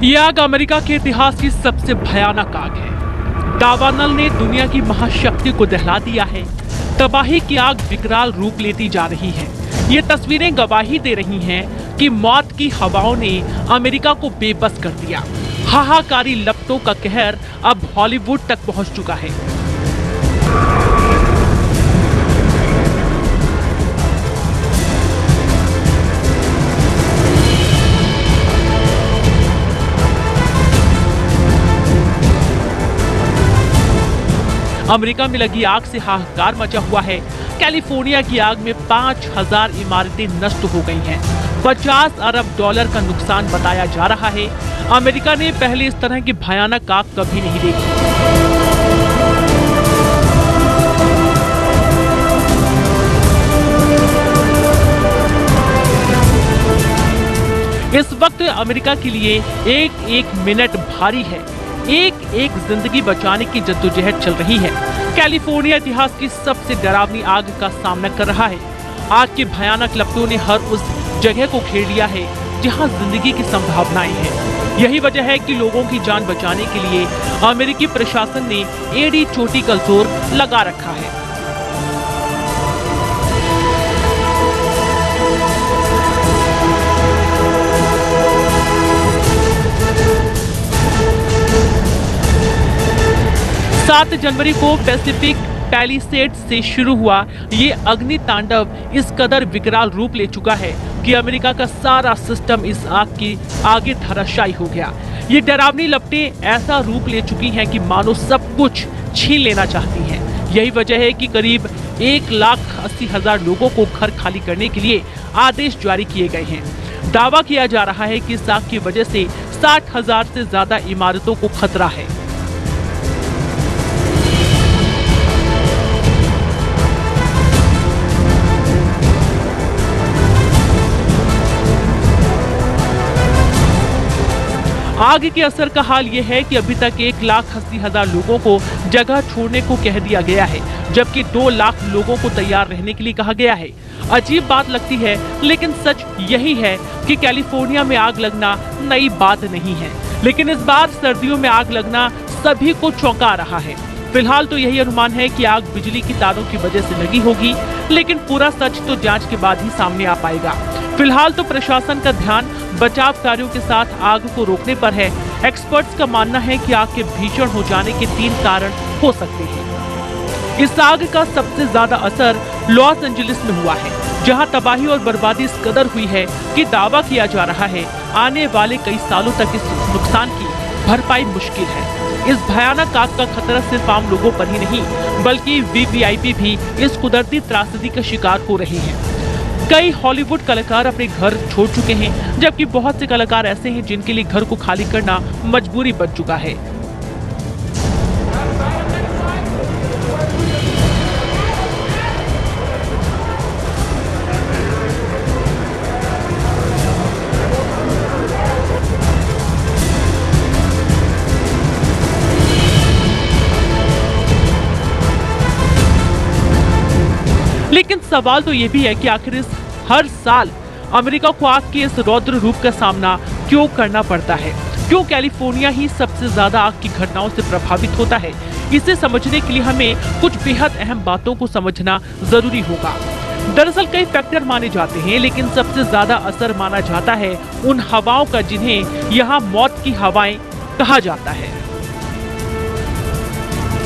ये आग अमेरिका के इतिहास की सबसे भयानक आग है। दावानल ने दुनिया की महाशक्ति को दहला दिया है। तबाही की आग विकराल रूप लेती जा रही है। ये तस्वीरें गवाही दे रही हैं कि मौत की हवाओं ने अमेरिका को बेबस कर दिया। हाहाकारी लपटों का कहर अब हॉलीवुड तक पहुंच चुका है। अमेरिका में लगी आग से हाहाकार मचा हुआ है। कैलिफोर्निया की आग में 5000 इमारतें नष्ट हो गई हैं। 50 अरब डॉलर का नुकसान बताया जा रहा है। अमेरिका ने पहले इस तरह की भयानक आग कभी नहीं देखी। इस वक्त अमेरिका के लिए एक एक मिनट भारी है। एक एक जिंदगी बचाने की जद्दोजहद चल रही है। कैलिफोर्निया इतिहास की सबसे डरावनी आग का सामना कर रहा है। आग के भयानक लपटों ने हर उस जगह को घेर लिया है जहां जिंदगी की संभावनाएं हैं। यही वजह है कि लोगों की जान बचाने के लिए अमेरिकी प्रशासन ने एड़ी चोटी का जोर लगा रखा है। सात जनवरी को पैसिफिक पैलिसेड से शुरू हुआ ये अग्नि तांडव इस कदर विकराल रूप ले चुका है कि अमेरिका का सारा सिस्टम इस आग की आगे धराशायी हो गया। ये डरावनी लपटें ऐसा रूप ले चुकी हैं कि मानो सब कुछ छीन लेना चाहती हैं। यही वजह है कि करीब 1,80,000 लोगों को घर खाली करने के लिए आदेश जारी किए गए हैं। दावा किया जा रहा है कि इस आग की वजह से 60,000 से ज्यादा इमारतों को खतरा है। आग के असर का हाल ये है कि अभी तक 1,80,000 लोगों को जगह छोड़ने को कह दिया गया है, जबकि 2 लाख लोगों को तैयार रहने के लिए कहा गया है। अजीब बात लगती है, लेकिन सच यही है कि कैलिफोर्निया में आग लगना नई बात नहीं है। लेकिन इस बार सर्दियों में आग लगना सभी को चौंका रहा है। फिलहाल तो यही अनुमान है कि आग बिजली की तारों की वजह से लगी होगी, लेकिन पूरा सच तो जांच के बाद ही सामने आ पाएगा। फिलहाल तो प्रशासन का ध्यान बचाव कार्यों के साथ आग को रोकने पर है। एक्सपर्ट्स का मानना है कि आग के भीषण हो जाने के 3 कारण हो सकते हैं। इस आग का सबसे ज्यादा असर लॉस एंजलिस में हुआ है, जहां तबाही और बर्बादी इस कदर हुई है कि दावा किया जा रहा है आने वाले कई सालों तक इस नुकसान की भरपाई मुश्किल है। इस भयानक आग का खतरा सिर्फ आम लोगों पर ही नहीं, बल्कि वीवीआईपी भी इस कुदरती त्रासदी का शिकार हो रहे हैं। कई हॉलीवुड कलाकार अपने घर छोड़ चुके हैं, जबकि बहुत से कलाकार ऐसे हैं जिनके लिए घर को खाली करना मजबूरी बन चुका है। लेकिन सवाल तो ये भी है कि आखिर हर साल अमेरिका को आग के इस रौद्र रूप का सामना क्यों करना पड़ता है? क्यों कैलिफोर्निया ही सबसे ज्यादा आग की घटनाओं से प्रभावित होता है? इसे समझने के लिए हमें कुछ बेहद अहम बातों को समझना जरूरी होगा। दरअसल कई फैक्टर माने जाते हैं, लेकिन सबसे ज्यादा असर माना जाता है उन हवाओं का जिन्हें यहाँ मौत की हवाएं कहा जाता है।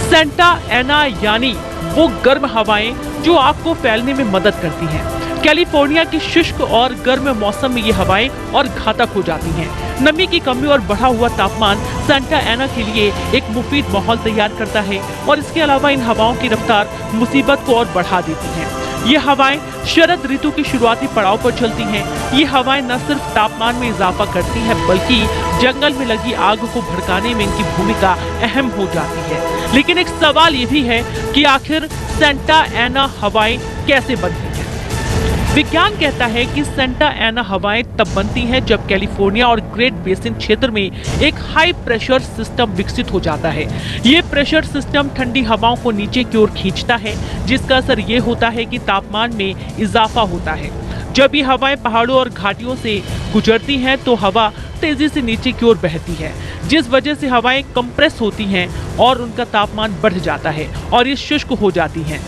सेंटा एना यानी वो गर्म हवाएं जो आग को फैलने में मदद करती हैं। कैलिफोर्निया के शुष्क और गर्म मौसम में ये हवाएं और घातक हो जाती हैं। नमी की कमी और बढ़ा हुआ तापमान सेंटा एना के लिए एक मुफीद माहौल तैयार करता है, और इसके अलावा इन हवाओं की रफ्तार मुसीबत को और बढ़ा देती हैं। ये हवाएं शरद ऋतु के शुरुआती पड़ाव पर चलती हैं। ये हवाएं न सिर्फ तापमान में इजाफा करती हैं, बल्कि जंगल में लगी आग को भड़काने में इनकी भूमिका अहम हो जाती है। लेकिन एक सवाल ये भी है कि आखिर सेंटा एना हवाएं कैसे बनती हैं? विज्ञान कहता है कि सेंटा एना हवाएं तब बनती हैं जब कैलिफोर्निया और ग्रेट बेसिन क्षेत्र में एक हाई प्रेशर सिस्टम विकसित हो जाता है। ये प्रेशर सिस्टम ठंडी हवाओं को नीचे की ओर खींचता है, जिसका असर ये होता है कि तापमान में इजाफा होता है। जब ये हवाएं पहाड़ों और घाटियों से गुजरती हैं तो हवा तेजी से नीचे की ओर बहती है, जिस वजह से हवाएं कंप्रेस होती हैं और उनका तापमान बढ़ जाता है और ये शुष्क हो जाती हैं।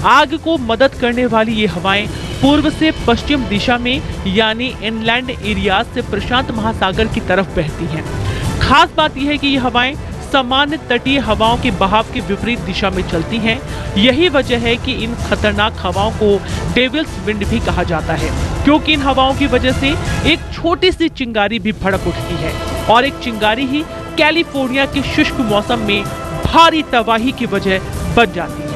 आग को मदद करने वाली ये हवाएं पूर्व से पश्चिम दिशा में यानी इनलैंड एरियाज से प्रशांत महासागर की तरफ बहती हैं। खास बात यह है कि ये हवाएं सामान्य तटीय हवाओं के बहाव के विपरीत दिशा में चलती हैं। यही वजह है कि इन खतरनाक हवाओं को डेविल्स विंड भी कहा जाता है, क्योंकि इन हवाओं की वजह से एक छोटी सी चिंगारी भी भड़क उठती है और एक चिंगारी ही कैलिफोर्निया के शुष्क मौसम में भारी तबाही की वजह बन जाती है।